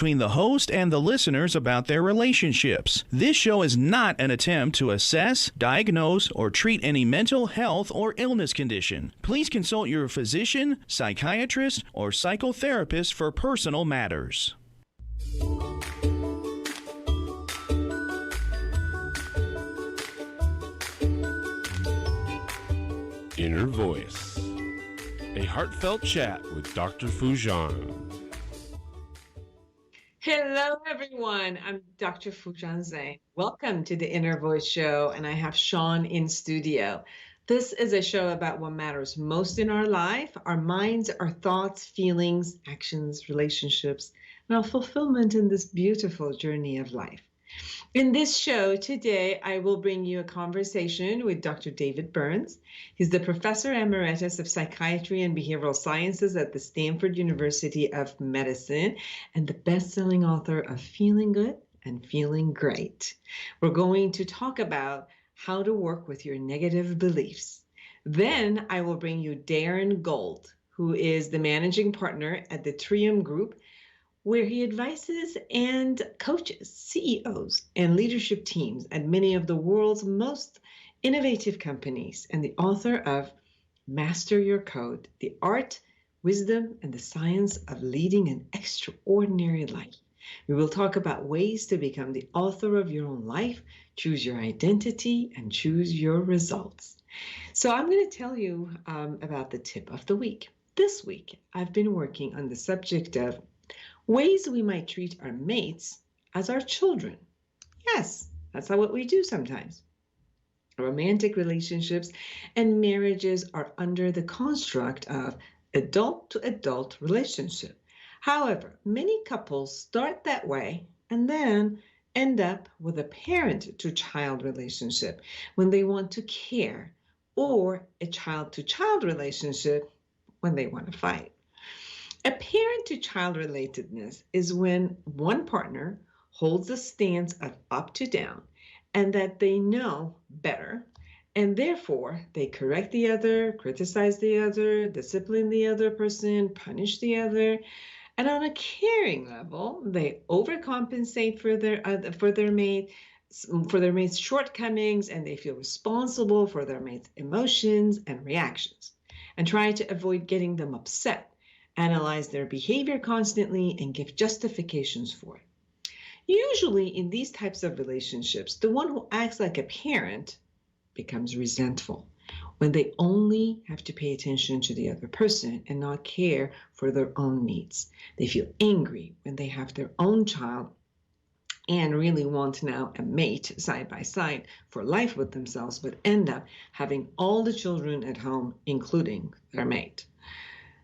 between the host and the listeners about their relationships. This show is not an attempt to assess, diagnose, or treat any mental health or illness condition. Please consult your physician, psychiatrist, or psychotherapist for personal matters. Inner Voice, a heartfelt chat with Dr. Foojan. Hello, everyone. I'm Dr. Foojan Zeine. Welcome to the Inner Voice Show, and I have Sean in studio. This is a show about what matters most in our life, our minds, our thoughts, feelings, actions, relationships, and our fulfillment in this beautiful journey of life. In this show today, I will bring you a conversation with Dr. David Burns. He's the Professor Emeritus of Psychiatry and Behavioral Sciences at the Stanford University of Medicine and the best-selling author of Feeling Good and Feeling Great. We're going to talk about how to work with your negative beliefs. Then I will bring you Darren Gold, who is the managing partner at the Trium Group, where he advises and coaches CEOs and leadership teams at many of the world's most innovative companies, and the author of Master Your Code, The Art, Wisdom, and the Science of Leading an Extraordinary Life. We will talk about ways to become the author of your own life, choose your identity, and choose your results. So I'm going to tell you about the tip of the week. This week, I've been working on the subject of ways we might treat our mates as our children. Yes, that's what we do sometimes. Romantic relationships and marriages are under the construct of adult-to-adult relationship. However, many couples start that way and then end up with a parent-to-child relationship when they want to care, or a child-to-child relationship when they want to fight. A parent-to-child relatedness is when one partner holds a stance of up to down and that they know better, and therefore they correct the other, criticize the other, discipline the other person, punish the other, and on a caring level, they overcompensate for their mate's shortcomings, and they feel responsible for their mate's emotions and reactions, and try to avoid getting them upset, analyze their behavior constantly, and give justifications for it. Usually in these types of relationships, the one who acts like a parent becomes resentful when they only have to pay attention to the other person and not care for their own needs. They feel angry when they have their own child and really want now a mate side by side for life with themselves, but end up having all the children at home, including their mate.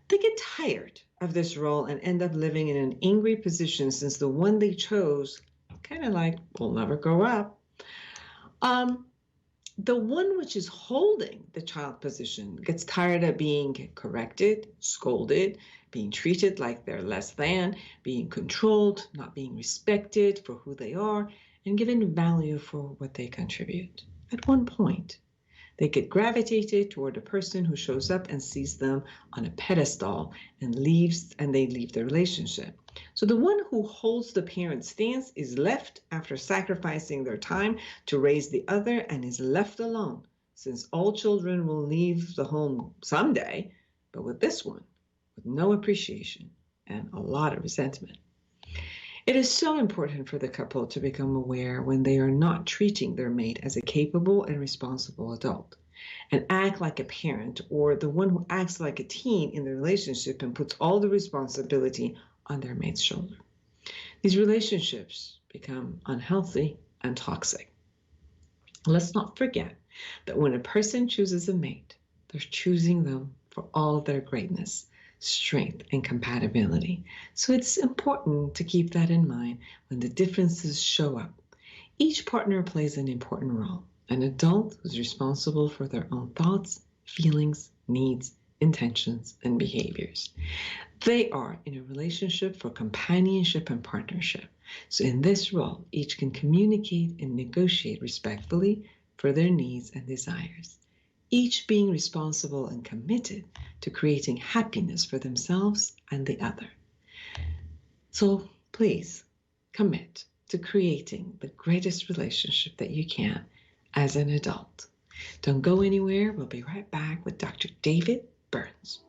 They get tired of this role and end up living in an angry position since the one they chose kind of like will never grow up. The one which is holding the child position gets tired of being corrected, scolded, being treated like they're less than, being controlled, not being respected for who they are, and given value for what they contribute. At one point, they get gravitated toward a person who shows up and sees them on a pedestal and they leave the relationship. So the one who holds the parent stance is left after sacrificing their time to raise the other and is left alone, since all children will leave the home someday, but with this one, with no appreciation and a lot of resentment. It is so important for the couple to become aware when they are not treating their mate as a capable and responsible adult and act like a parent, or the one who acts like a teen in the relationship and puts all the responsibility on their mate's shoulder. These relationships become unhealthy and toxic. Let's not forget that when a person chooses a mate, they're choosing them for all their greatness, strength, and compatibility. So it's important to keep that in mind when the differences show up. Each partner plays an important role. An adult who's responsible for their own thoughts, feelings, needs, intentions, and behaviors. They are in a relationship for companionship and partnership. So in this role, each can communicate and negotiate respectfully for their needs and desires, each being responsible and committed to creating happiness for themselves and the other. So please commit to creating the greatest relationship that you can as an adult. Don't go anywhere. We'll be right back with Dr. David Burns.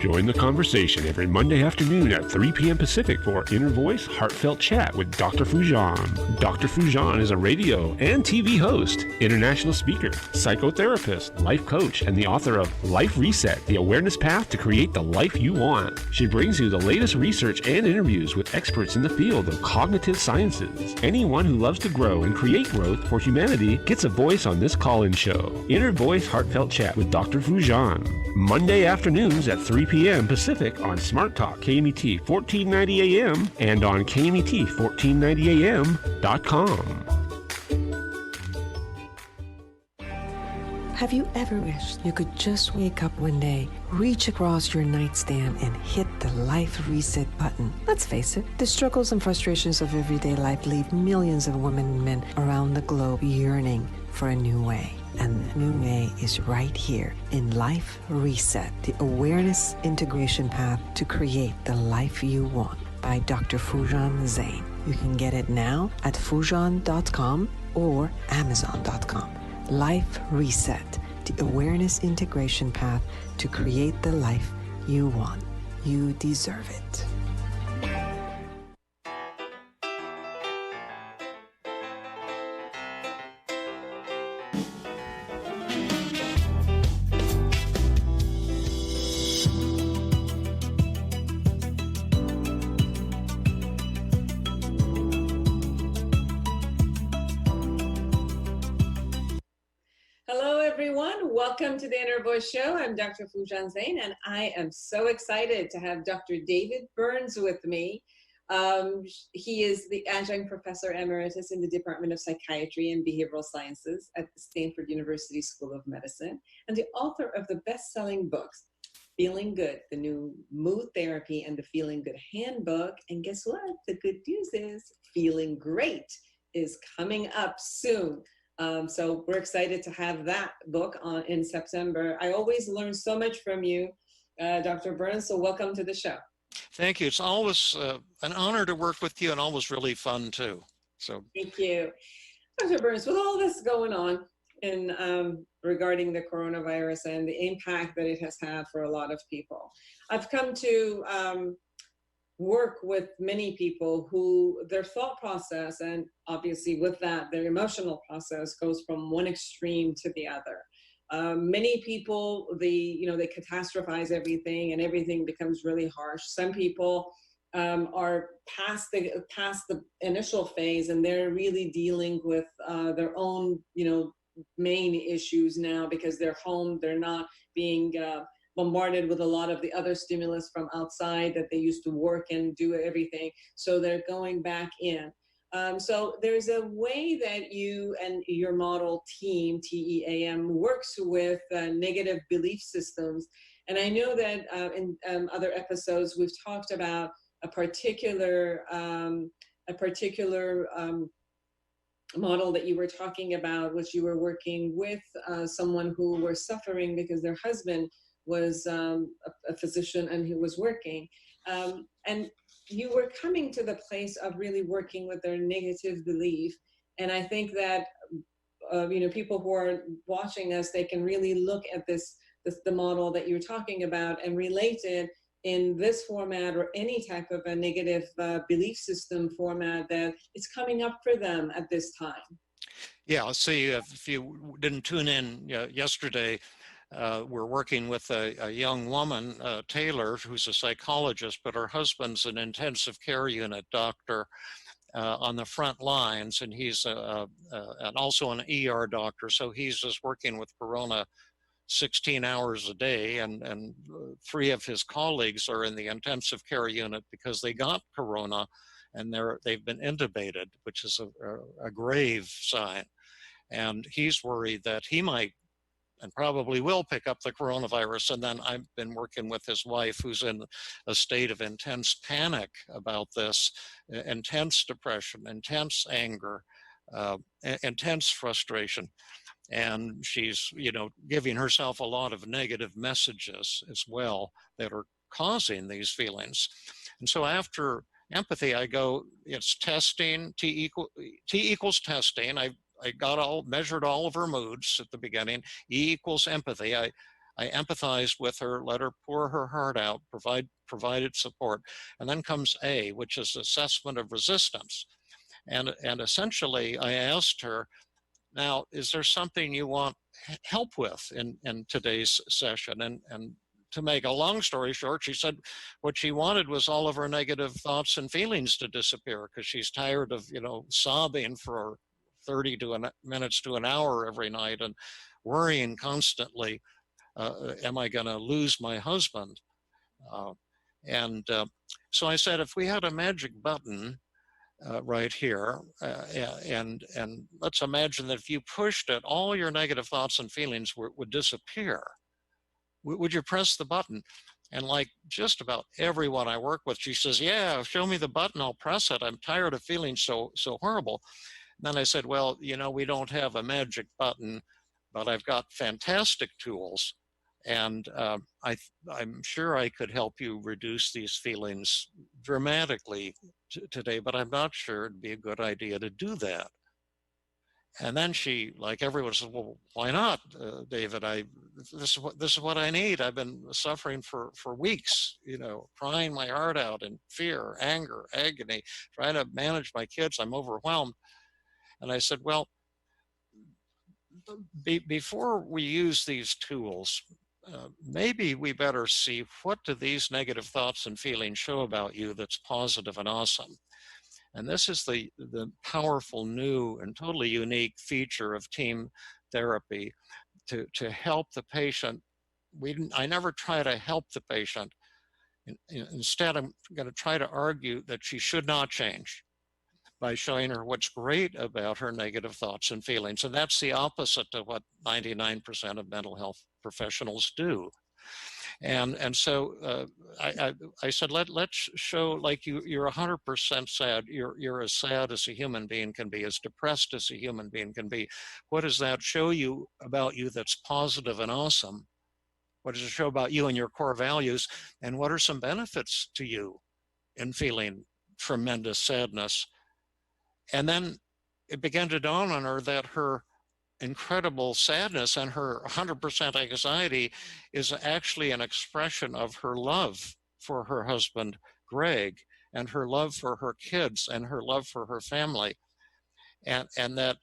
Join the conversation every Monday afternoon at 3 p.m. Pacific for Inner Voice Heartfelt Chat with Dr. Foojan. Dr. Foojan is a radio and TV host, international speaker, psychotherapist, life coach, and the author of Life Reset, The Awareness Path to Create the Life You Want. She brings you the latest research and interviews with experts in the field of cognitive sciences. Anyone who loves to grow and create growth for humanity gets a voice on this call-in show. Inner Voice Heartfelt Chat with Dr. Foojan. Monday afternoons at 3 p.m. Pacific on Smart Talk KMET 1490 AM and on KMET1490am.com. Have you ever wished you could just wake up one day, reach across your nightstand, and hit the life reset button? Let's face it, the struggles and frustrations of everyday life leave millions of women and men around the globe yearning for a new way. And the new way is right here in Life Reset, the awareness integration path to create the life you want by Dr. Foojan Zeine. You can get it now at Foojan.com or Amazon.com. Life Reset, the awareness integration path to create the life you want. You deserve it. Welcome to the Inner Voice Show. I'm Dr. Foojan Zeine, and I am so excited to have Dr. David Burns with me. He is the adjunct professor emeritus in the Department of Psychiatry and Behavioral Sciences at the Stanford University School of Medicine, and the author of the best-selling books, Feeling Good, the new mood therapy, and the Feeling Good handbook. And guess what? The good news is Feeling Great is coming up soon. So we're excited to have that book in September. I always learn so much from you, Dr. Burns, so welcome to the show. Thank you. It's always an honor to work with you and always really fun too. So thank you. Dr. Burns, with all this going on in regarding the coronavirus and the impact that it has had for a lot of people, I've come to work with many people who their thought process, and obviously with that, their emotional process goes from one extreme to the other. Many people, they catastrophize everything and everything becomes really harsh. Some people are past the initial phase and they're really dealing with their own, main issues now because they're home, they're not being bombarded with a lot of the other stimulus from outside that they used to work and do everything. So they're going back in. So there's a way that you and your model team, TEAM, works with negative belief systems. And I know that in other episodes, we've talked about a particular model that you were talking about, which you were working with someone who were suffering because their husband was a physician and he was working. And you were coming to the place of really working with their negative belief. And I think that, people who are watching us, they can really look at the model that you're talking about and relate it in this format or any type of a negative belief system format that it's coming up for them at this time. Yeah, let's see, if you didn't tune in yesterday, we're working with a young woman, Taylor, who's a psychologist, but her husband's an intensive care unit doctor on the front lines, and he's and also an ER doctor. So he's just working with corona 16 hours a day, and 3 of his colleagues are in the intensive care unit because they got corona, and they've been intubated, which is a grave sign. And he's worried that he might and probably will pick up the coronavirus. And then I've been working with his wife, who's in a state of intense panic about this, intense depression, intense anger, intense frustration. And she's, giving herself a lot of negative messages as well that are causing these feelings. And so after empathy, I go, it's testing, T equals testing. I measured all of her moods at the beginning. E equals empathy. I empathized with her, let her pour her heart out, provided support. And then comes A, which is assessment of resistance. And essentially, I asked her, now, is there something you want help with in today's session? And to make a long story short, she said what she wanted was all of her negative thoughts and feelings to disappear, because she's tired of, sobbing for 30 minutes to an hour every night and worrying constantly, am I going to lose my husband? So I said, if we had a magic button right here, and let's imagine that if you pushed it, all your negative thoughts and feelings would disappear. Would you press the button? And like just about everyone I work with, she says, yeah, show me the button, I'll press it. I'm tired of feeling so horrible. And then I said, well, we don't have a magic button, but I've got fantastic tools. And I'm sure I could help you reduce these feelings dramatically today, but I'm not sure it'd be a good idea to do that. And then she, like everyone, says, well, why not, David? This is what I need. I've been suffering for weeks, crying my heart out in fear, anger, agony, trying to manage my kids. I'm overwhelmed. And I said, well, before we use these tools, maybe we better see, what do these negative thoughts and feelings show about you that's positive and awesome? And this is the powerful new and totally unique feature of team therapy, to help the patient. I never try to help the patient. Instead, I'm going to try to argue that she should not change by showing her what's great about her negative thoughts and feelings. And that's the opposite of what 99% of mental health professionals do. And so I said, let's show, like, you're 100% sad. You're as sad as a human being can be, as depressed as a human being can be. What does that show you about you that's positive and awesome? What does it show about you and your core values? And what are some benefits to you in feeling tremendous sadness? And then it began to dawn on her that her incredible sadness and her 100% anxiety is actually an expression of her love for her husband, Greg, and her love for her kids and her love for her family. And that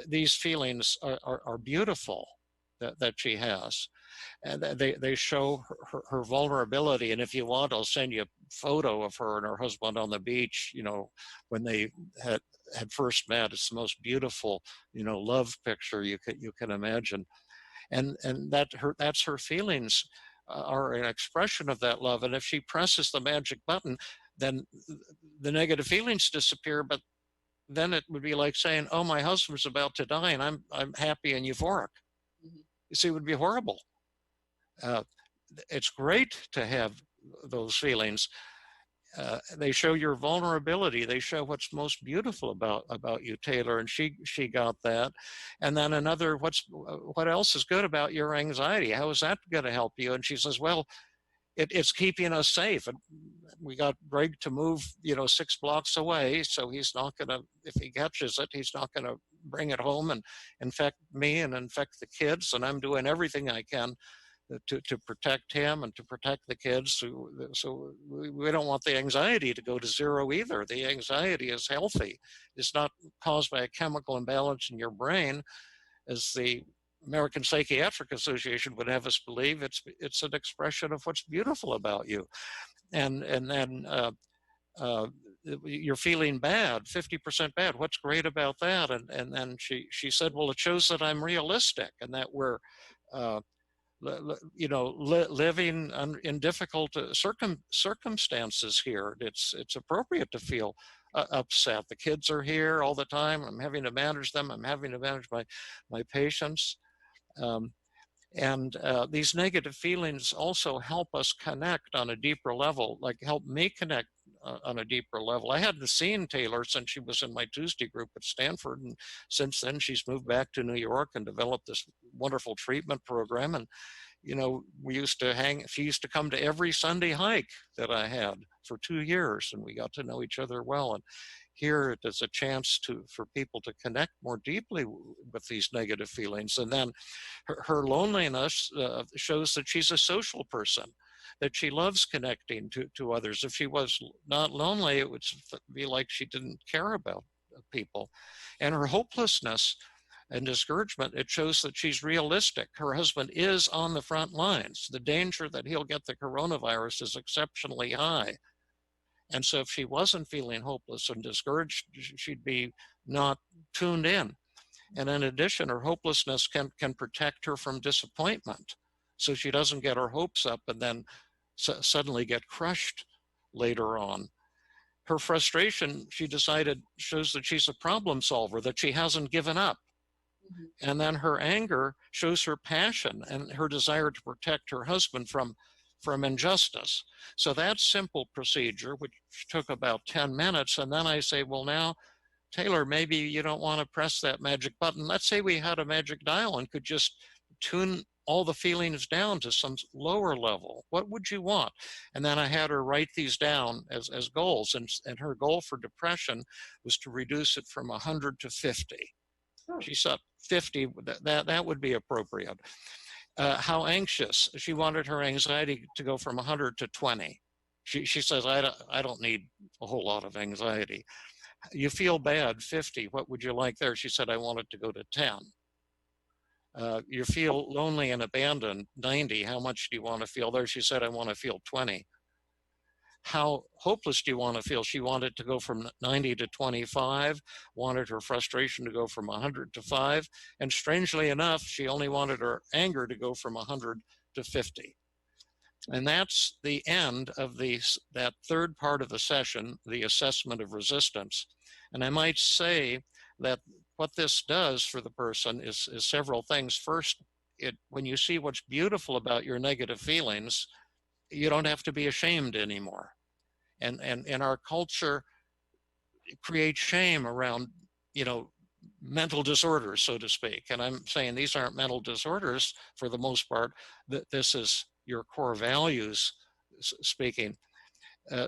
these feelings are beautiful that she has. And they show her vulnerability. And if you want, I'll send you a photo of her and her husband on the beach, when they had first met. It's the most beautiful, love picture you can imagine. And that's her feelings are an expression of that love. And if she presses the magic button, then the negative feelings disappear. But then it would be like saying, oh, my husband's about to die and I'm happy and euphoric. Mm-hmm. You see, it would be horrible. It's great to have those feelings. They show your vulnerability. They show what's most beautiful about you, Taylor. And she got that. And then another, what else is good about your anxiety? How is that going to help you? And she says, well, it's keeping us safe. And we got Greg to move, 6 blocks away. So he's not going to, if he catches it, he's not going to bring it home and infect me and infect the kids. And I'm doing everything I can to protect him and to protect the kids. So we don't want the anxiety to go to zero either. The anxiety is healthy. It's not caused by a chemical imbalance in your brain, as the American Psychiatric Association would have us believe. It's an expression of what's beautiful about you. And then you're feeling bad, 50% bad. What's great about that? And then she said, well, it shows that I'm realistic and that we're uh, living in difficult circumstances here. It's appropriate to feel upset. The kids are here all the time. I'm having to manage them. I'm having to manage my patients. And these negative feelings also help us connect on a deeper level, like help me connect on a deeper level. I hadn't seen Taylor since she was in my Tuesday group at Stanford. And since then, she's moved back to New York and developed this wonderful treatment program. And, she used to come to every Sunday hike that I had for 2 years, and we got to know each other well. And here it is a chance for people to connect more deeply with these negative feelings. And then her loneliness shows that she's a social person, that she loves connecting to others. If she was not lonely, it would be like she didn't care about people. And her hopelessness and discouragement, it shows that she's realistic. Her husband is on the front lines. The danger that he'll get the coronavirus is exceptionally high. And so if she wasn't feeling hopeless and discouraged, she'd be not tuned in. And in addition, her hopelessness can protect her from disappointment, so she doesn't get her hopes up and then suddenly get crushed later on. Her frustration, she decided, shows that she's a problem solver, that she hasn't given up. Mm-hmm. And then her anger shows her passion and her desire to protect her husband from injustice. So that simple procedure, which took about 10 minutes, and then I say, well, now, Taylor, maybe you don't want to press that magic button. Let's say we had a magic dial and could just tune all the feelings down to some lower level. What would you want? And then I had her write these down as goals. And her goal for depression was to reduce it from 100 to 50. Oh. She said 50, that would be appropriate. How anxious? She wanted her anxiety to go from 100 to 20. She says, I don't need a whole lot of anxiety. You feel bad, 50. What would you like there? She said, I want it to go to 10. You feel lonely and abandoned, 90. How much do you want to feel there? She said, I want to feel 20. How hopeless do you want to feel? She wanted to go from 90 to 25, wanted her frustration to go from 100 to 5. And strangely enough, she only wanted her anger to go from 100 to 50. And that's the end of that third part of the session, the assessment of resistance. And I might say that what this does for the person is several things. First, when you see what's beautiful about your negative feelings, you don't have to be ashamed anymore. And in our culture, it creates shame around, mental disorders, so to speak. And I'm saying these aren't mental disorders for the most part. This is your core values speaking.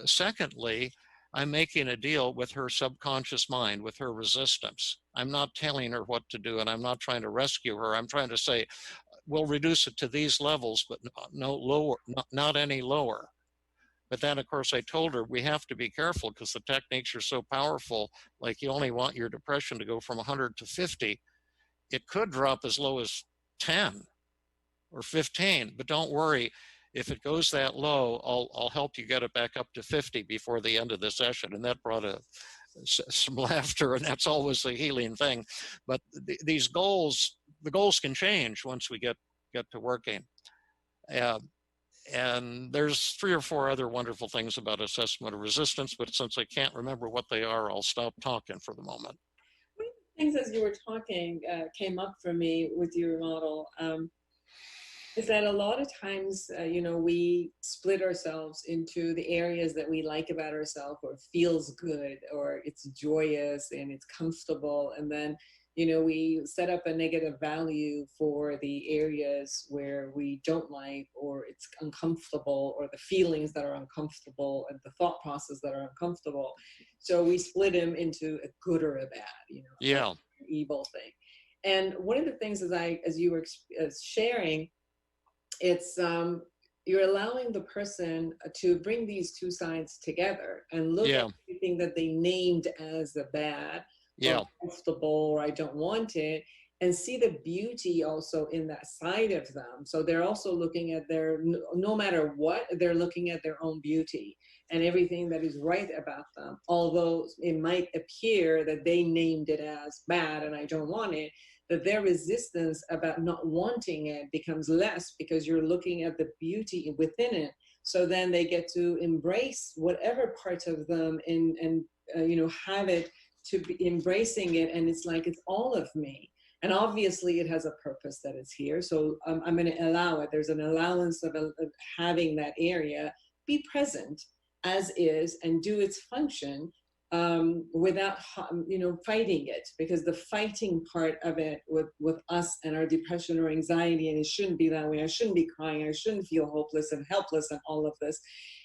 Secondly, I'm making a deal with her subconscious mind, with her resistance. I'm not telling her what to do, and I'm not trying to rescue her. I'm trying to say, we'll reduce it to these levels, but no lower, not any lower. But then, of course, I told her we have to be careful because the techniques are so powerful. Like, you only want your depression to go from 100 to 50. It could drop as low as 10 or 15, but don't worry. If it goes that low, I'll help you get it back up to 50 before the end of the session. And that brought some laughter, and that's always a healing thing. But these goals, the goals can change once we get to working. And there's 3 or 4 other wonderful things about assessment of resistance, but since I can't remember what they are, I'll stop talking for the moment. One of the things as you were talking came up for me with your model. Is that a lot of times, we split ourselves into the areas that we like about ourselves, or feels good, or it's joyous and it's comfortable. And then, we set up a negative value for the areas where we don't like, or it's uncomfortable, or the feelings that are uncomfortable and the thought process that are uncomfortable. So we split them into a good or a bad, yeah, an evil thing. And one of the things as you were sharing, it's you're allowing the person to bring these two sides together and look at everything that they named as the bad, or uncomfortable, or I don't want it, and see the beauty also in that side of them. So they're also looking at no matter what, they're looking at their own beauty and everything that is right about them. Although it might appear that they named it as bad and I don't want it, that their resistance about not wanting it becomes less because you're looking at the beauty within it. So then they get to embrace whatever part of them and have it to be embracing it. And it's like, it's all of me. And obviously it has a purpose that it's here. So I'm going to allow it. There's an allowance of having that area be present as is and do its function without, fighting it, because the fighting part of it with us and our depression or anxiety, and it shouldn't be that way. I shouldn't be crying. I shouldn't feel hopeless and helpless and all of this.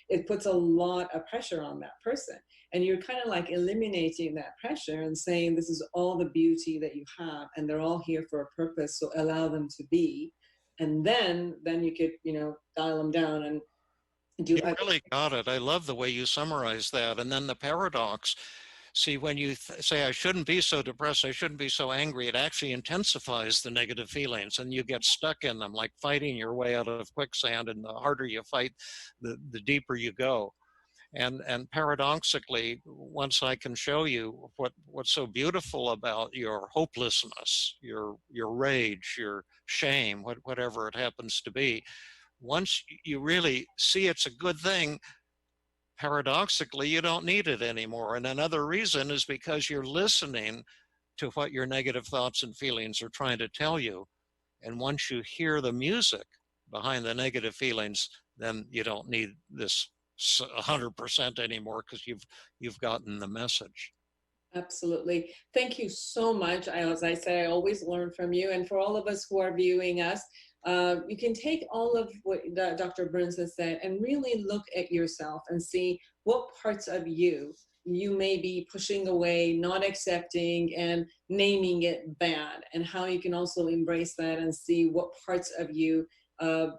It puts a lot of pressure on that person. And you're kind of like eliminating that pressure and saying, this is all the beauty that you have, and they're all here for a purpose. So allow them to be. And then you could, dial them down and do. You really got it. I love the way you summarize that. And then the paradox. See, when you say, I shouldn't be so depressed, I shouldn't be so angry, it actually intensifies the negative feelings and you get stuck in them, like fighting your way out of quicksand. And the harder you fight, the deeper you go. And paradoxically, once I can show you what's so beautiful about your hopelessness, your rage, your shame, whatever it happens to be, once you really see it's a good thing, paradoxically, you don't need it anymore. And another reason is because you're listening to what your negative thoughts and feelings are trying to tell you. And once you hear the music behind the negative feelings, then you don't need this 100% anymore, because you've gotten the message. Absolutely. Thank you so much. As I say, I always learn from you. And for all of us who are viewing us, you can take all of what Dr. Burns has said and really look at yourself and see what parts of you may be pushing away, not accepting, and naming it bad, and how you can also embrace that and see what parts of you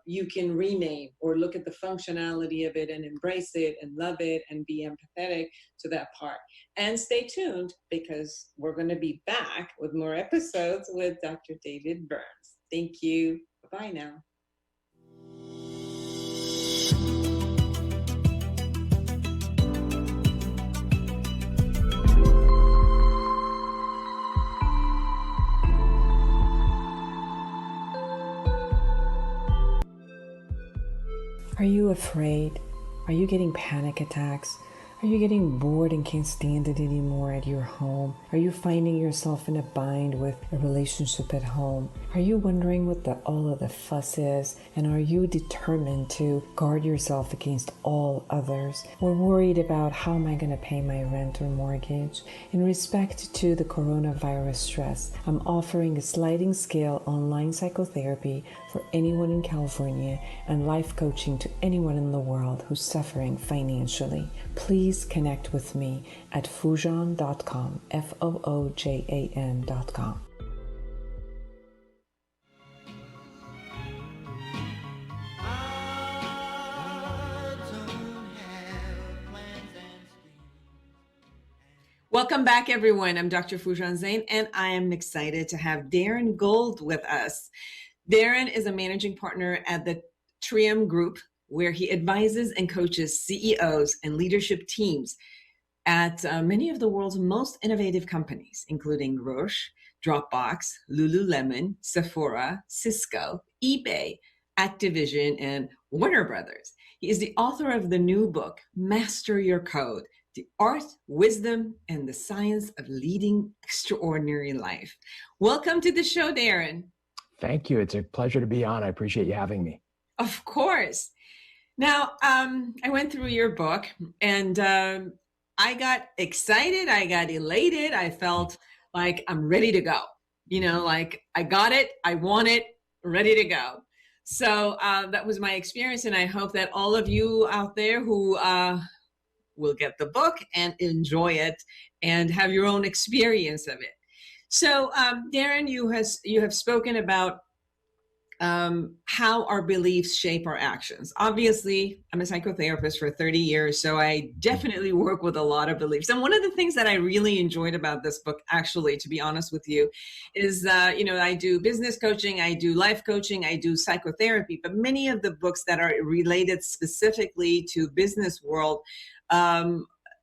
you can rename, or look at the functionality of it and embrace it and love it and be empathetic to that part. And stay tuned, because we're going to be back with more episodes with Dr. David Burns. Thank you. Bye now. Are you afraid? Are you getting panic attacks? Are you getting bored and can't stand it anymore at your home? Are you finding yourself in a bind with a relationship at home? Are you wondering what all of the fuss is? And are you determined to guard yourself against all others? Or worried about, how am I going to pay my rent or mortgage? In respect to the coronavirus stress, I'm offering a sliding scale online psychotherapy for anyone in California and life coaching to anyone in the world who's suffering financially. Please connect with me at Foojan.com, Foojan.com. Welcome back, everyone. I'm Dr. Foojan Zeine, and I am excited to have Darren Gold with us. Darren is a managing partner at the Trium Group, where he advises and coaches CEOs and leadership teams at many of the world's most innovative companies, including Roche, Dropbox, Lululemon, Sephora, Cisco, eBay, Activision, and Warner Brothers. He is the author of the new book, Master Your Code: The Art, Wisdom, and the Science of Leading Extraordinary Life. Welcome to the show, Darren. Thank you. It's a pleasure to be on. I appreciate you having me. Of course. Now, I went through your book, and I got excited. I got elated. I felt like I'm ready to go. Like I got it. I want it. Ready to go. So that was my experience, and I hope that all of you out there who will get the book and enjoy it and have your own experience of it. So, Darren, you have spoken about how our beliefs shape our actions. Obviously, I'm a psychotherapist for 30 years, so I definitely work with a lot of beliefs. And one of the things that I really enjoyed about this book, actually, to be honest with you, is, I do business coaching, I do life coaching, I do psychotherapy, but many of the books that are related specifically to business world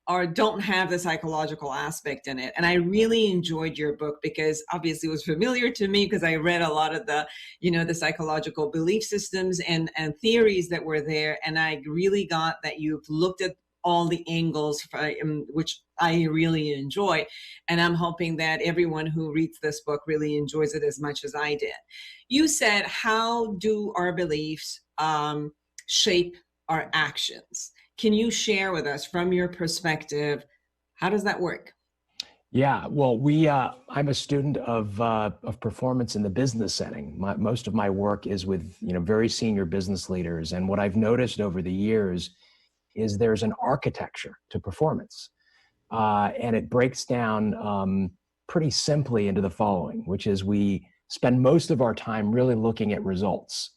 or don't have the psychological aspect in it. And I really enjoyed your book because obviously it was familiar to me because I read a lot of the, the psychological belief systems and theories that were there. And I really got that you've looked at all the angles, which I really enjoy. And I'm hoping that everyone who reads this book really enjoys it as much as I did. You said, how do our beliefs shape our actions? Can you share with us from your perspective, how does that work? Yeah, well, I'm a student of performance in the business setting. Most of my work is with very senior business leaders, and what I've noticed over the years is there's an architecture to performance, and it breaks down pretty simply into the following, which is we spend most of our time really looking at results.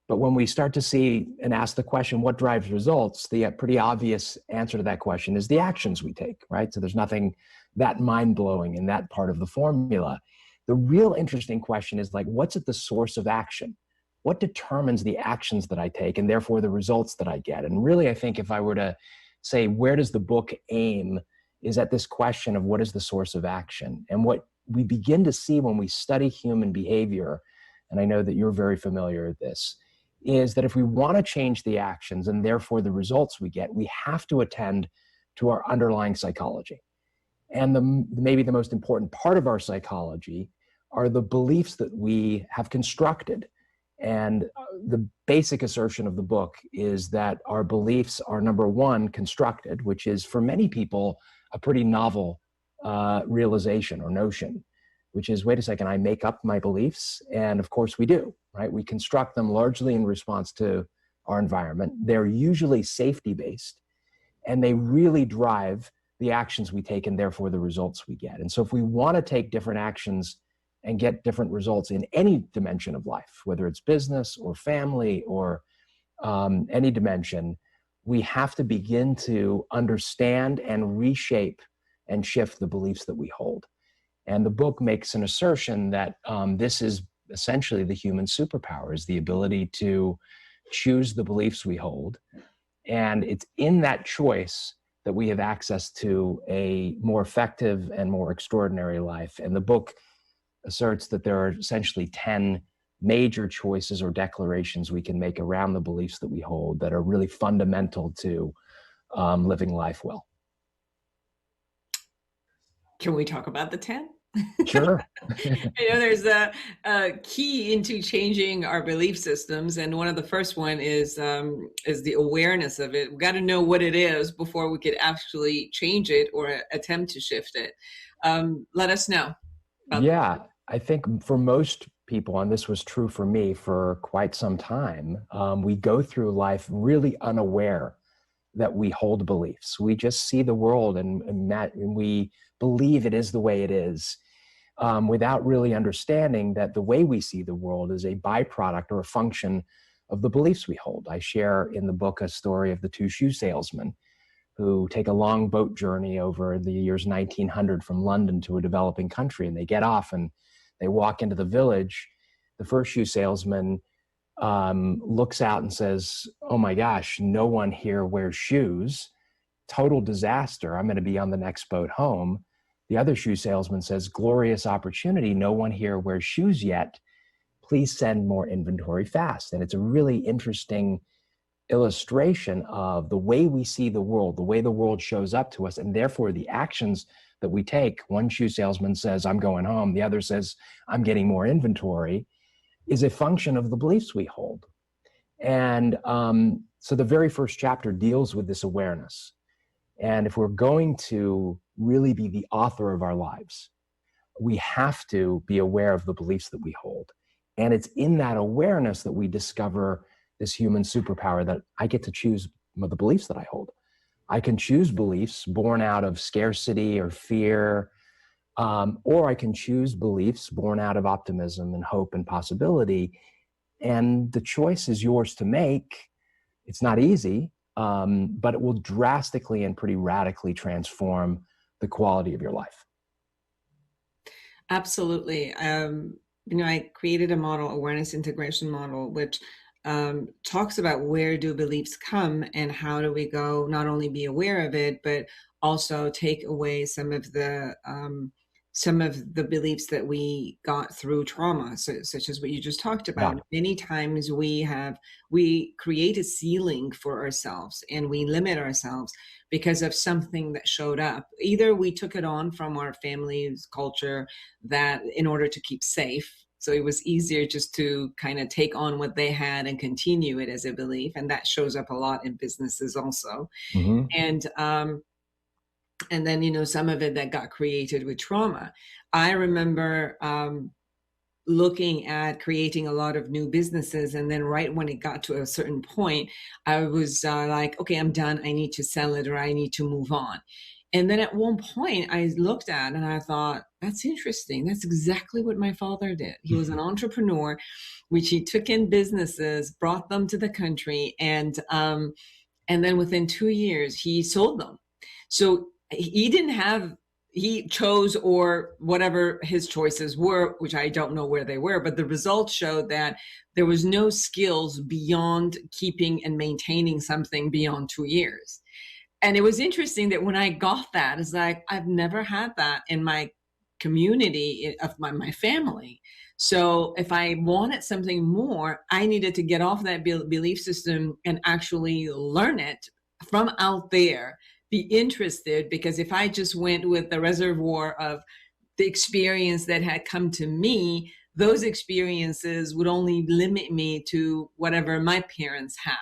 But when we start to see and ask the question, what drives results, the pretty obvious answer to that question is the actions we take, right? So there's nothing that mind-blowing in that part of the formula. The real interesting question is what's at the source of action? What determines the actions that I take and therefore the results that I get? And really, I think if I were to say, where does the book aim, is at this question of what is the source of action? And what we begin to see when we study human behavior, and I know that you're very familiar with this, is that if we want to change the actions and therefore the results we get, we have to attend to our underlying psychology. And maybe the most important part of our psychology are the beliefs that we have constructed. And the basic assertion of the book is that our beliefs are, number one, constructed, which is for many people a pretty novel realization or notion, which is, wait a second, I make up my beliefs. And of course we do, right? We construct them largely in response to our environment. They're usually safety-based, and they really drive the actions we take and therefore the results we get. And so if we want to take different actions and get different results in any dimension of life, whether it's business or family or any dimension, we have to begin to understand and reshape and shift the beliefs that we hold. And the book makes an assertion that this is essentially the human superpower, is the ability to choose the beliefs we hold. And it's in that choice that we have access to a more effective and more extraordinary life. And the book asserts that there are essentially 10 major choices or declarations we can make around the beliefs that we hold that are really fundamental to living life well. Can we talk about the 10? Sure. There's a key into changing our belief systems, and one of the first one is the awareness of it. We've got to know what it is before we could actually change it or attempt to shift it. Let us know. Yeah, I think for most people, and this was true for me for quite some time, we go through life really unaware that we hold beliefs. We just see the world and we believe it is the way it is, without really understanding that the way we see the world is a byproduct or a function of the beliefs we hold. I share in the book a story of the two shoe salesmen who take a long boat journey over the years 1900 from London to a developing country, and they get off and they walk into the village. The first shoe salesman looks out and says, "Oh my gosh, no one here wears shoes. Total disaster. I'm going to be on the next boat home." The other shoe salesman says, "Glorious opportunity. No one here wears shoes yet. Please send more inventory fast." And it's a really interesting illustration of the way we see the world, the way the world shows up to us, and therefore the actions that we take. One shoe salesman says, "I'm going home." The other says, "I'm getting more inventory," is a function of the beliefs we hold. And so the very first chapter deals with this awareness. And if we're going to really be the author of our lives, we have to be aware of the beliefs that we hold. And it's in that awareness that we discover this human superpower that I get to choose the beliefs that I hold. I can choose beliefs born out of scarcity or fear, or I can choose beliefs born out of optimism and hope and possibility. And the choice is yours to make. It's not easy, but it will drastically and pretty radically transform the quality of your life. Absolutely. I created a model, awareness integration model, which talks about where do beliefs come and how do we go not only be aware of it, but also take away some of the beliefs that we got through trauma, such as what you just talked about. Yeah. Many times we create a ceiling for ourselves and we limit ourselves because of something that showed up. Either we took it on from our family's culture that in order to keep safe. So it was easier just to kind of take on what they had and continue it as a belief. And that shows up a lot in businesses also. Mm-hmm. And then, you know, some of it that got created with trauma. I remember looking at creating a lot of new businesses. And then right when it got to a certain point, I was like, okay, I'm done. I need to sell it or I need to move on. And then at one point I looked at and I thought, that's interesting. That's exactly what my father did. He was an entrepreneur, which he took in businesses, brought them to the country. And then within 2 years, he sold them. So he chose, or whatever his choices were, which I don't know where they were, but the results showed that there was no skills beyond keeping and maintaining something beyond 2 years. And it was interesting that when I got that, it's like, I've never had that in my community of my family. So if I wanted something more, I needed to get off that belief system and actually learn it from out there, be interested, because if I just went with the reservoir of the experience that had come to me, those experiences would only limit me to whatever my parents had.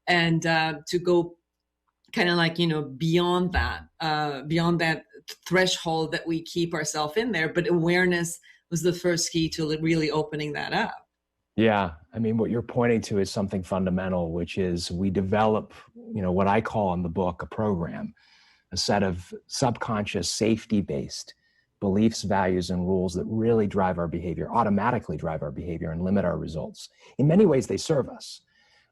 And to go kind of like, you know, beyond that threshold that we keep ourselves in there. But awareness was the first key to really opening that up. Yeah. I mean, what you're pointing to is something fundamental, which is we develop, you know, what I call in the book a program, a set of subconscious safety-based beliefs, values, and rules that really drive our behavior, automatically drive our behavior and limit our results. In many ways, they serve us.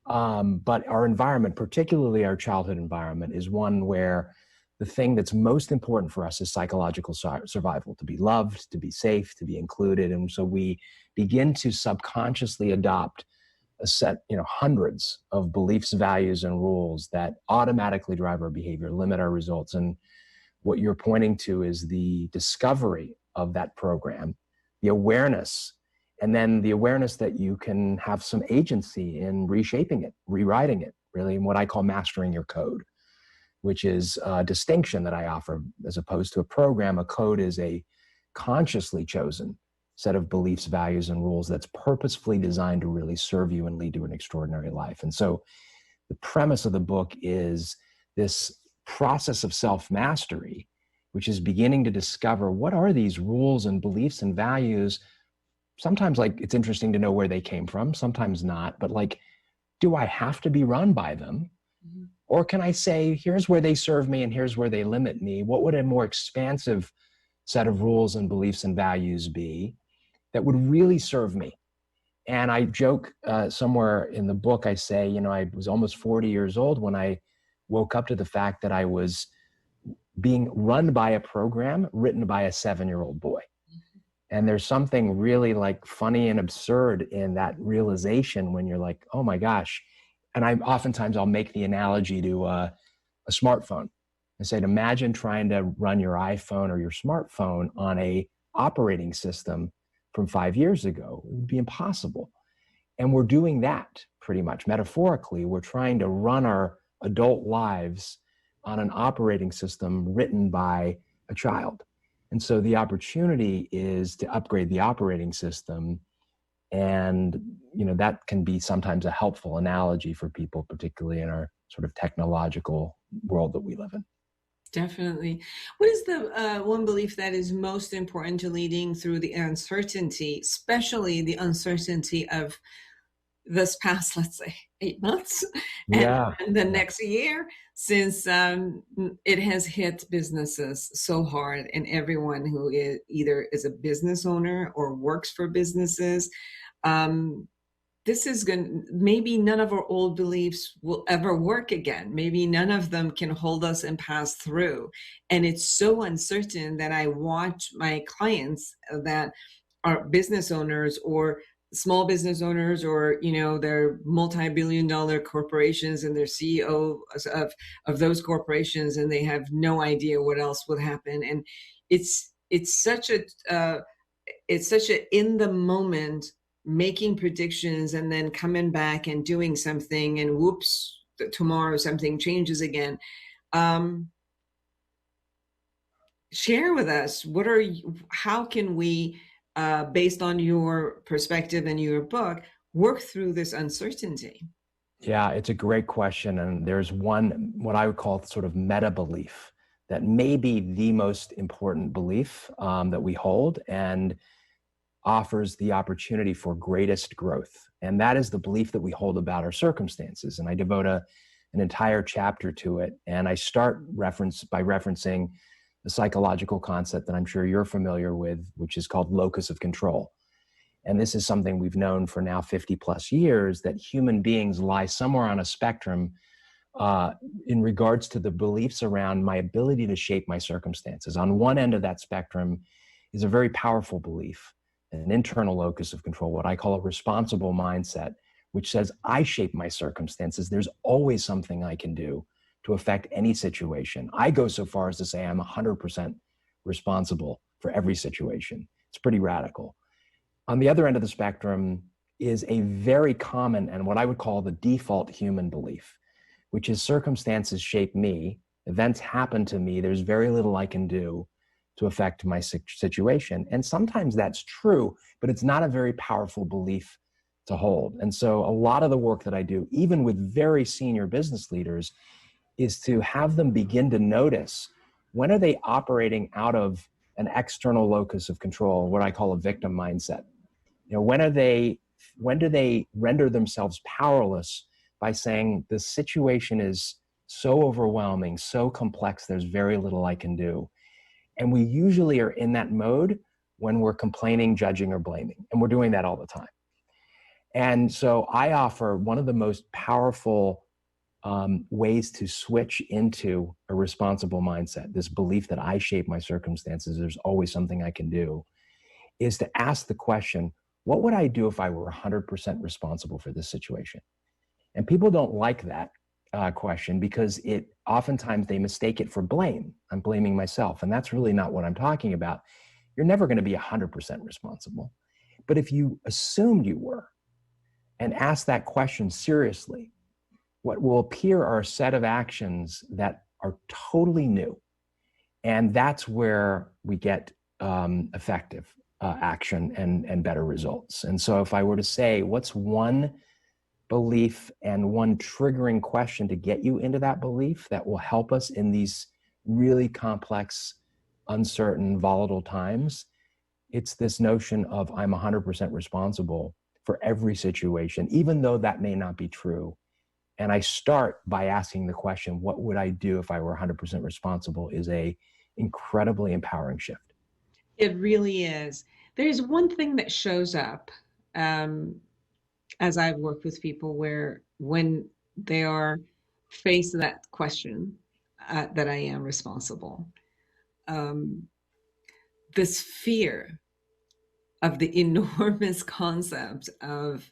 But our environment, particularly our childhood environment, is one where the thing that's most important for us is psychological survival, to be loved, to be safe, to be included. And so we begin to subconsciously adopt a set, you know, hundreds of beliefs, values, and rules that automatically drive our behavior, limit our results. And what you're pointing to is the discovery of that program, the awareness, and then the awareness that you can have some agency in reshaping it, rewriting it, really, in what I call mastering your code, which is a distinction that I offer as opposed to a program. A code is a consciously chosen set of beliefs, values, and rules that's purposefully designed to really serve you and lead to an extraordinary life. And so the premise of the book is this process of self-mastery, which is beginning to discover what are these rules and beliefs and values. Sometimes, like, it's interesting to know where they came from, sometimes not, but like, do I have to be run by them? Mm-hmm. Or can I say, here's where they serve me and here's where they limit me? What would a more expansive set of rules and beliefs and values be that would really serve me? And I joke somewhere in the book, I say, you know, I was almost 40 years old when I woke up to the fact that I was being run by a program written by a 7-year-old boy. And there's something really like funny and absurd in that realization when you're like, oh my gosh. And oftentimes I'll make the analogy to a smartphone. I said, imagine trying to run your iPhone or your smartphone on a operating system from 5 years ago. It would be impossible. And we're doing that pretty much metaphorically. We're trying to run our adult lives on an operating system written by a child. And so the opportunity is to upgrade the operating system. And, you know, that can be sometimes a helpful analogy for people, particularly in our sort of technological world that we live in. Definitely. What is the one belief that is most important to leading through the uncertainty, especially the uncertainty of this past, let's say, 8 months and the next year, since it has hit businesses so hard, and everyone who is either is a business owner or works for businesses. This is maybe none of our old beliefs will ever work again. Maybe none of them can hold us and pass through. And it's so uncertain that I watch my clients that are business owners or small business owners, or they're multi-billion-dollar corporations, and they're CEOs of those corporations, and they have no idea what else will happen. And it's such a in the moment making predictions and then coming back and doing something, and whoops, tomorrow something changes again. Share with us, how can we, based on your perspective and your book, work through this uncertainty? Yeah, it's a great question. And there's one, what I would call sort of meta belief, that may be the most important belief that we hold, and offers the opportunity for greatest growth. And that is the belief that we hold about our circumstances. And I devote an entire chapter to it. And I start by referencing the psychological concept that I'm sure you're familiar with, which is called locus of control. And this is something we've known for now 50 plus years, that human beings lie somewhere on a spectrum in regards to the beliefs around my ability to shape my circumstances. On one end of that spectrum is a very powerful belief, an internal locus of control, what I call a responsible mindset, which says I shape my circumstances. There's always something I can do to affect any situation. I go so far as to say I'm 100% responsible for every situation. It's pretty radical. On the other end of the spectrum is a very common and what I would call the default human belief, which is circumstances shape me, events happen to me, there's very little I can do to affect my situation. And sometimes that's true, but it's not a very powerful belief to hold. And so a lot of the work that I do, even with very senior business leaders, is to have them begin to notice, when are they operating out of an external locus of control, what I call a victim mindset? When do they render themselves powerless by saying the situation is so overwhelming, so complex, there's very little I can do. And we usually are in that mode when we're complaining, judging, or blaming. And we're doing that all the time. And so I offer one of the most powerful ways to switch into a responsible mindset, this belief that I shape my circumstances, there's always something I can do, is to ask the question, what would I do if I were 100% responsible for this situation? And people don't like that question, because oftentimes they mistake it for blame. I'm blaming myself. And that's really not what I'm talking about. You're never going to be 100% responsible. But if you assumed you were and asked that question seriously, what will appear are a set of actions that are totally new. And that's where we get effective action and better results. And so if I were to say, what's one belief and one triggering question to get you into that belief that will help us in these really complex, uncertain, volatile times, it's this notion of I'm 100% responsible for every situation, even though that may not be true. And I start by asking the question, what would I do if I were 100% responsible, is a incredibly empowering shift. It really is. There's one thing that shows up as I've worked with people, where when they are faced with that question, that I am responsible, this fear of the enormous concept of,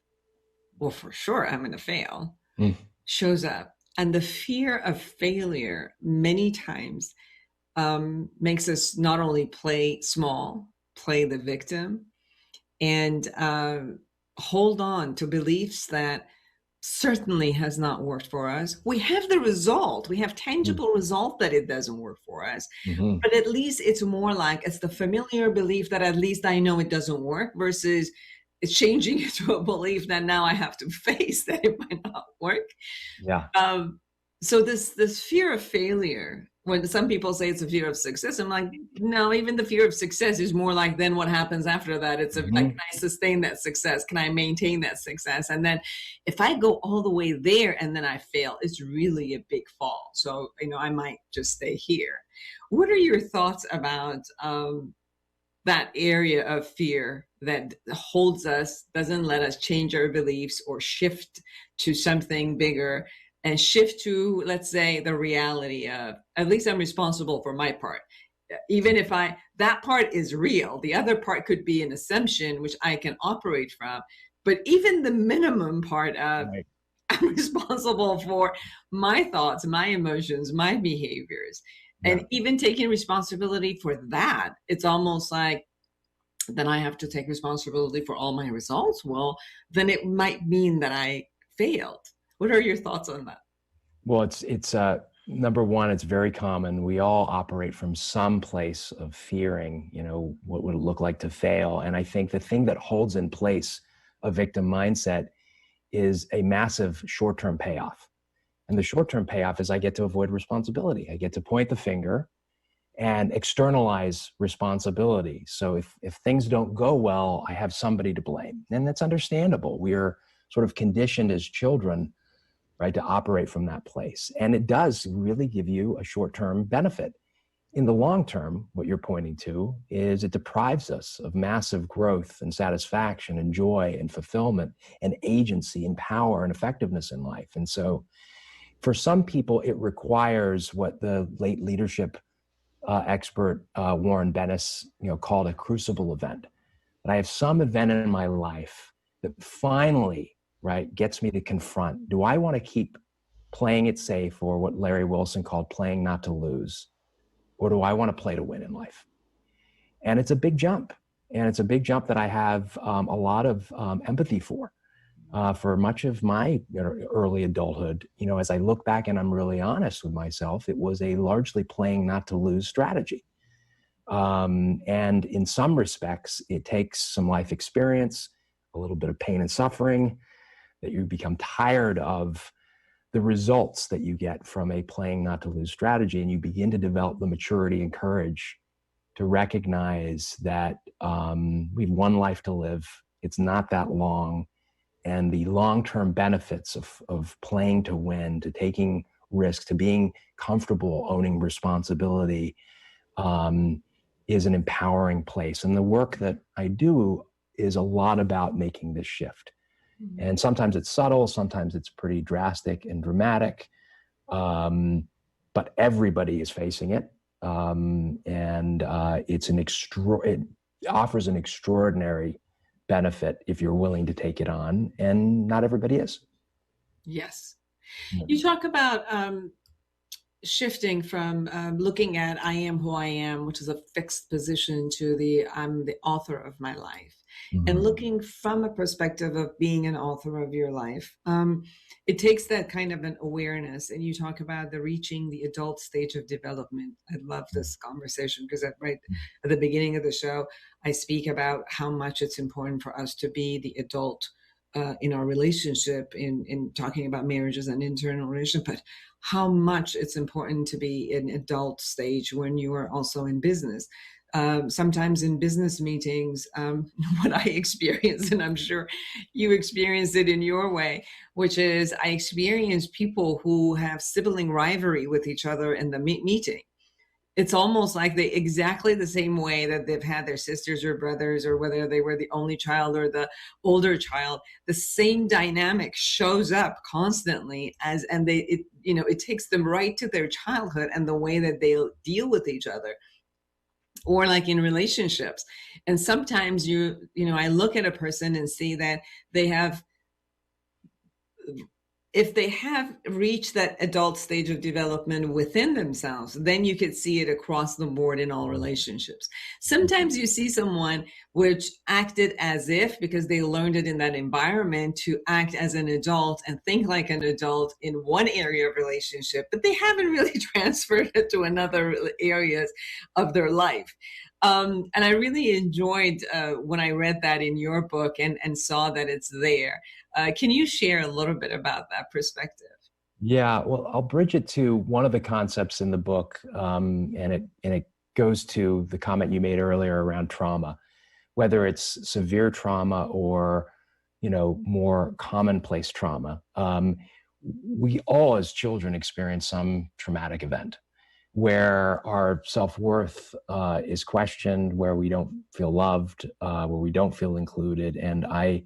well, for sure, I'm going to fail, shows up. And the fear of failure many times makes us not only play small, play the victim, and hold on to beliefs that certainly has not worked for us. We have the result. We have tangible result that it doesn't work for us. But at least it's more like it's the familiar belief that at least I know it doesn't work, versus it's changing it to a belief that now I have to face that it might not work. Yeah. So this fear of failure, when some people say it's a fear of success, I'm like, no, even the fear of success is more like, then what happens after that? It's like, can I sustain that success? Can I maintain that success? And then if I go all the way there and then I fail, it's really a big fall. So, I might just stay here. What are your thoughts about that area of fear that holds us, doesn't let us change our beliefs or shift to something bigger, and shift to, let's say, the reality of, at least I'm responsible for my part. Even if that part is real, the other part could be an assumption which I can operate from. But even the minimum part of Right. I'm responsible for my thoughts, my emotions, my behaviors, Yeah. and even taking responsibility for that, it's almost like then I have to take responsibility for all my results. Well, then it might mean that I failed. What are your thoughts on that? Well, it's number one, it's very common. We all operate from some place of fearing, what would it look like to fail? And I think the thing that holds in place a victim mindset is a massive short-term payoff. And the short-term payoff is I get to avoid responsibility. I get to point the finger and externalize responsibility. So if things don't go well, I have somebody to blame. And that's understandable. We are sort of conditioned as children, right, to operate from that place. And it does really give you a short-term benefit. In the long term, what you're pointing to is it deprives us of massive growth and satisfaction and joy and fulfillment and agency and power and effectiveness in life. And so for some people, it requires what the late leadership expert Warren Bennis called a crucible event. That I have some event in my life that finally, right, gets me to confront, do I want to keep playing it safe, or what Larry Wilson called playing not to lose? Or do I want to play to win in life? And it's a big jump. And it's a big jump that I have a lot of empathy for much of my early adulthood. As I look back and I'm really honest with myself, it was a largely playing not to lose strategy. And in some respects, it takes some life experience, a little bit of pain and suffering, that you become tired of the results that you get from a playing not to lose strategy. And you begin to develop the maturity and courage to recognize that we've one life to live. It's not that long. And the long-term benefits of playing to win, to taking risks, to being comfortable owning responsibility is an empowering place. And the work that I do is a lot about making this shift. And sometimes it's subtle, sometimes it's pretty drastic and dramatic, but everybody is facing it. It offers an extraordinary benefit if you're willing to take it on, and not everybody is. Yes. You talk about shifting from looking at I am who I am, which is a fixed position, to I'm the author of my life. And looking from a perspective of being an author of your life, it takes that kind of an awareness. And you talk about reaching the adult stage of development. I love this conversation because right at the beginning of the show, I speak about how much it's important for us to be the adult in our relationship, in talking about marriages and internal relationship, but how much it's important to be in adult stage when you are also in business. Sometimes in business meetings, what I experience, and I'm sure you experience it in your way, which is I experience people who have sibling rivalry with each other in the meeting. It's almost like they exactly the same way that they've had their sisters or brothers, or whether they were the only child or the older child, the same dynamic shows up constantly it takes them right to their childhood and the way that they deal with each other. Or like in relationships. And sometimes I look at a person and see that if they have reached that adult stage of development within themselves, then you could see it across the board in all relationships. Sometimes you see someone which acted as if, because they learned it in that environment, to act as an adult and think like an adult in one area of relationship, but they haven't really transferred it to another areas of their life. And I really enjoyed when I read that in your book and saw that it's there. Can you share a little bit about that perspective? Yeah, well, I'll bridge it to one of the concepts in the book, and it goes to the comment you made earlier around trauma, whether it's severe trauma or more commonplace trauma. We all, as children, experience some traumatic event where our self-worth is questioned, where we don't feel loved, where we don't feel included. And I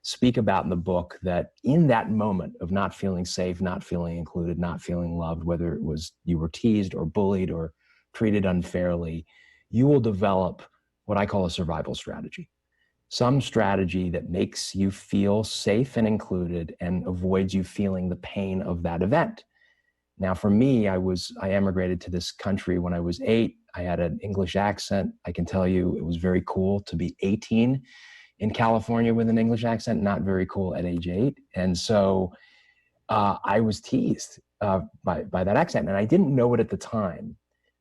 speak about in the book that in that moment of not feeling safe, not feeling included, not feeling loved, whether it was you were teased or bullied or treated unfairly, you will develop what I call a survival strategy. some strategy that makes you feel safe and included and avoids you feeling the pain of that event. Now, for me, I emigrated to this country when I was 8. I had an English accent. I can tell you it was very cool to be 18 in California with an English accent, not very cool at age 8. And so I was teased by that accent, and I didn't know it at the time.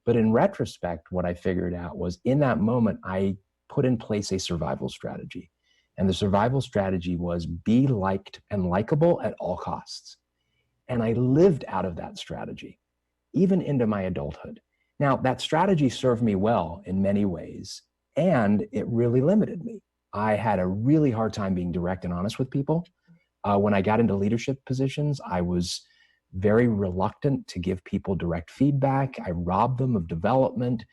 But in retrospect, what I figured out was in that moment, I put in place a survival strategy. And the survival strategy was be liked and likable at all costs. And I lived out of that strategy, even into my adulthood. Now, that strategy served me well in many ways, and it really limited me. I had a really hard time being direct and honest with people. When I got into leadership positions, I was very reluctant to give people direct feedback. I robbed them of development.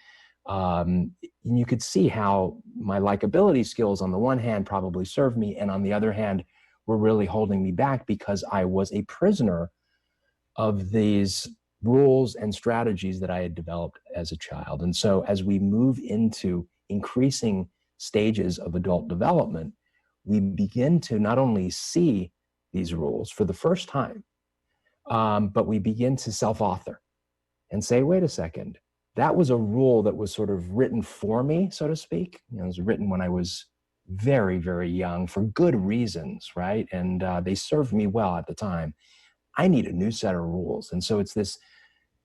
You could see how my likability skills on the one hand probably served me, and on the other hand were really holding me back because I was a prisoner of these rules and strategies that I had developed as a child. And so as we move into increasing stages of adult development, we begin to not only see these rules for the first time, but we begin to self-author and say, wait a second, that was a rule that was sort of written for me, so to speak. It was written when I was very, very young for good reasons, right? And they served me well at the time. I need a new set of rules. And so it's this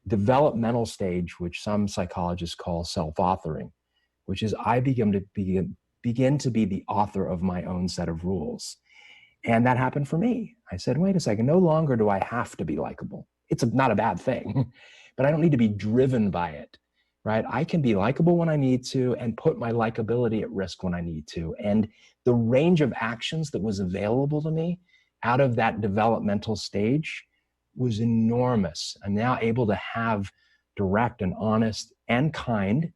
developmental stage, which some psychologists call self-authoring, which is I begin to be the author of my own set of rules. And that happened for me. I said, wait a second, no longer do I have to be likable. It's not a bad thing, but I don't need to be driven by it, right? I can be likable when I need to and put my likability at risk when I need to. And the range of actions that was available to me out of that developmental stage was enormous. I'm now able to have direct and honest and kind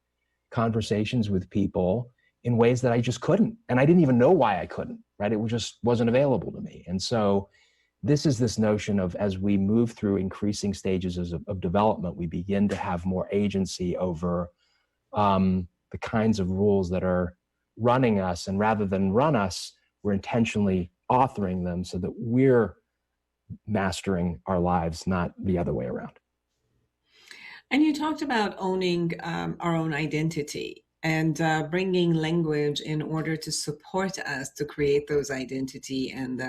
conversations with people in ways that I just couldn't. And I didn't even know why I couldn't, right? It just wasn't available to me. And so this is this notion of as we move through increasing stages of development, we begin to have more agency over the kinds of rules that are running us. And rather than run us, we're intentionally authoring them so that we're mastering our lives, not the other way around. And you talked about owning our own identity and bringing language in order to support us to create those identity and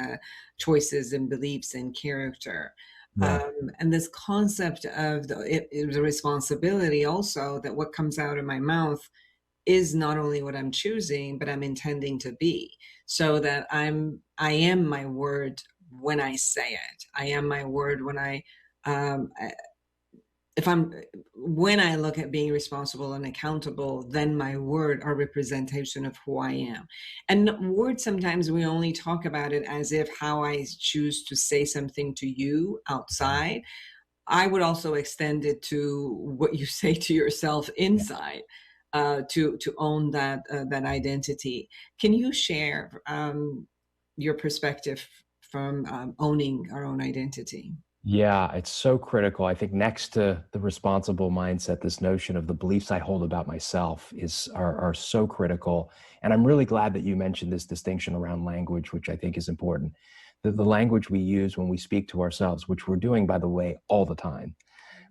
choices and beliefs and character. Yeah. And this concept of the responsibility also that what comes out of my mouth is not only what I'm choosing, but I'm intending to be, so that I am my word when I say it. I am my word when when I look at being responsible and accountable, then my word are representation of who I am. And words, sometimes we only talk about it as if how I choose to say something to you outside. I would also extend it to what you say to yourself inside, to own that identity. Can you share your perspective from owning our own identity? Yeah, it's so critical. I think next to the responsible mindset, this notion of the beliefs I hold about myself are so critical. And I'm really glad that you mentioned this distinction around language, which I think is important. The language we use when we speak to ourselves, which we're doing, by the way, all the time,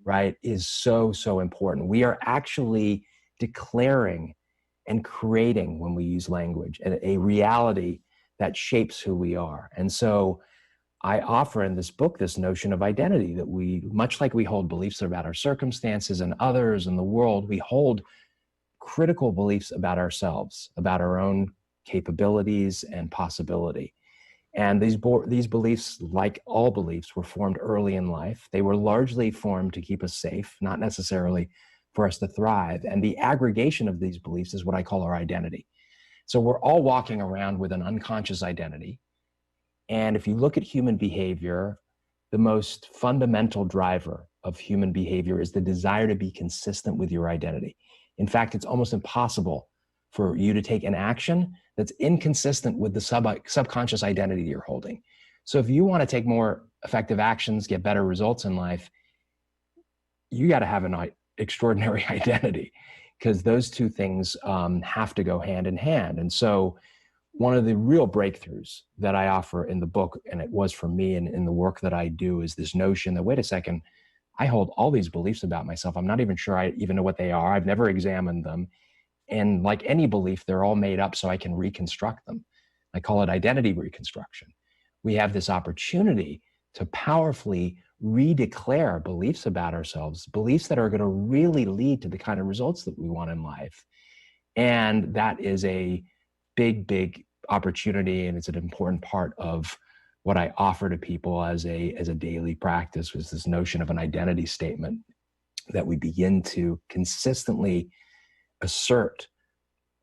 right, is so, so important. We are actually declaring and creating, when we use language, a reality that shapes who we are. And so I offer in this book this notion of identity that we, much like we hold beliefs about our circumstances and others and the world, we hold critical beliefs about ourselves, about our own capabilities and possibility. And these beliefs, like all beliefs, were formed early in life. They were largely formed to keep us safe, not necessarily for us to thrive. And the aggregation of these beliefs is what I call our identity. So we're all walking around with an unconscious identity. And if you look at human behavior, the most fundamental driver of human behavior is the desire to be consistent with your identity. In fact, it's almost impossible for you to take an action that's inconsistent with the subconscious identity you're holding. So if you want to take more effective actions, get better results in life, you got to have an extraordinary identity, because those two things have to go hand in hand. And so one of the real breakthroughs that I offer in the book, and it was for me and in the work that I do, is this notion that, wait a second, I hold all these beliefs about myself. I'm not even sure I even know what they are. I've never examined them. And like any belief, they're all made up so I can reconstruct them. I call it identity reconstruction. We have this opportunity to powerfully redeclare beliefs about ourselves, beliefs that are going to really lead to the kind of results that we want in life. And that is a big, big opportunity. And it's an important part of what I offer to people as a daily practice, was this notion of an identity statement that we begin to consistently assert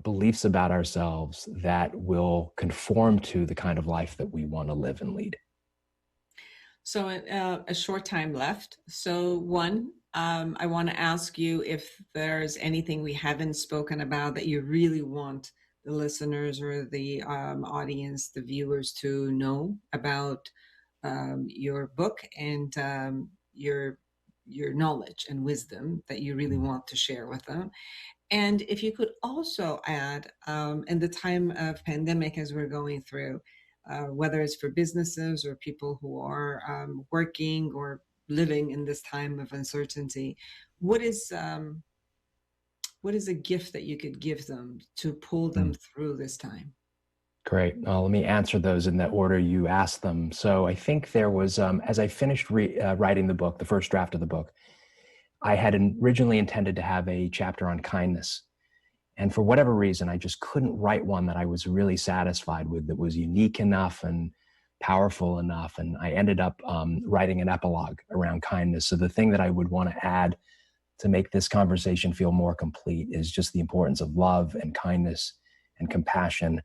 beliefs about ourselves that will conform to the kind of life that we want to live and lead. So a short time left. So one, I want to ask you if there's anything we haven't spoken about that you really want the listeners or the audience, the viewers, to know about your book and your knowledge and wisdom that you really want to share with them. And if you could also add, in the time of pandemic as we're going through, whether it's for businesses or people who are working or living in this time of uncertainty, what is a gift that you could give them to pull them through this time? Great. Let me answer those in that order you asked them. So I think there was, as I finished writing the book, the first draft of the book, I had originally intended to have a chapter on kindness. And for whatever reason, I just couldn't write one that I was really satisfied with, that was unique enough and powerful enough. And I ended up writing an epilogue around kindness. So the thing that I would want to add to make this conversation feel more complete is just the importance of love and kindness and compassion.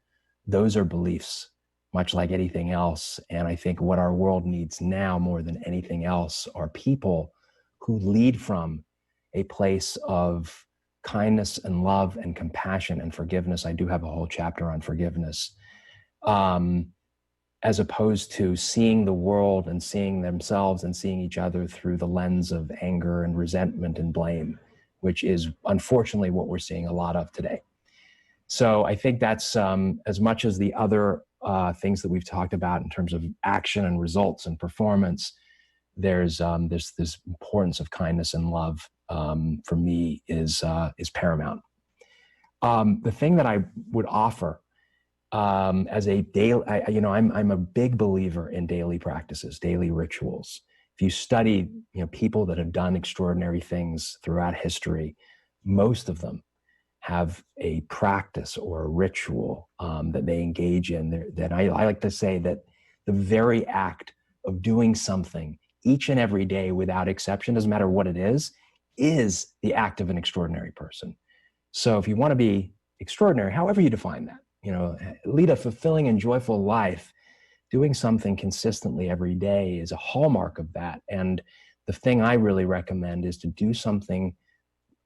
Those are beliefs, much like anything else. And I think what our world needs now more than anything else are people who lead from a place of kindness and love and compassion and forgiveness. I do have a whole chapter on forgiveness, as opposed to seeing the world and seeing themselves and seeing each other through the lens of anger and resentment and blame, which is unfortunately what we're seeing a lot of today. So I think that's as much as the other things that we've talked about in terms of action and results and performance, there's this importance of kindness and love for me is paramount. The thing that I would offer as a daily, I'm a big believer in daily practices, daily rituals. If you study, people that have done extraordinary things throughout history, most of them have a practice or a ritual that they engage in. That I like to say that the very act of doing something each and every day without exception, doesn't matter what it is the act of an extraordinary person. So if you want to be extraordinary, however you define that, lead a fulfilling and joyful life, doing something consistently every day is a hallmark of that. And the thing I really recommend is to do something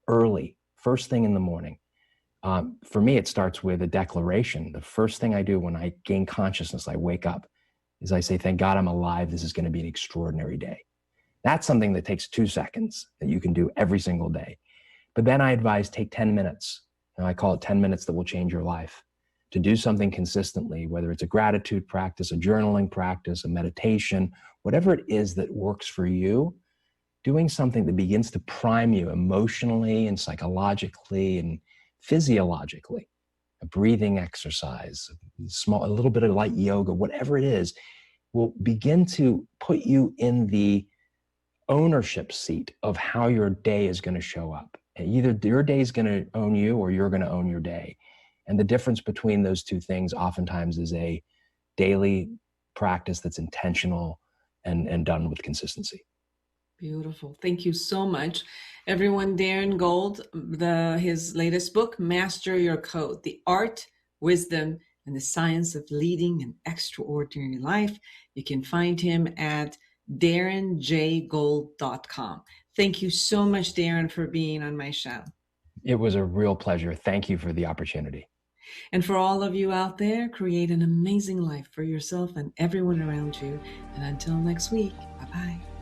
early, first thing in the morning. For me, it starts with a declaration. The first thing I do when I gain consciousness, I wake up, is I say, thank God I'm alive. This is going to be an extraordinary day. That's something that takes 2 seconds that you can do every single day. But then I advise take 10 minutes. I call it 10 minutes that will change your life. To do something consistently, whether it's a gratitude practice, a journaling practice, a meditation, whatever it is that works for you, doing something that begins to prime you emotionally and psychologically and physiologically. A breathing exercise, a little bit of light yoga, whatever it is, will begin to put you in the ownership seat of how your day is going to show up. Either your day is going to own you or you're going to own your day. And the difference between those two things oftentimes is a daily practice that's intentional and done with consistency. Beautiful. Thank you so much. Everyone, Darren Gold, his latest book, Master Your Code, The Art, Wisdom, and the Science of Leading an Extraordinary Life. You can find him at darrenjgold.com. Thank you so much, Darren, for being on my show. It was a real pleasure. Thank you for the opportunity. And for all of you out there, create an amazing life for yourself and everyone around you. And until next week, bye-bye.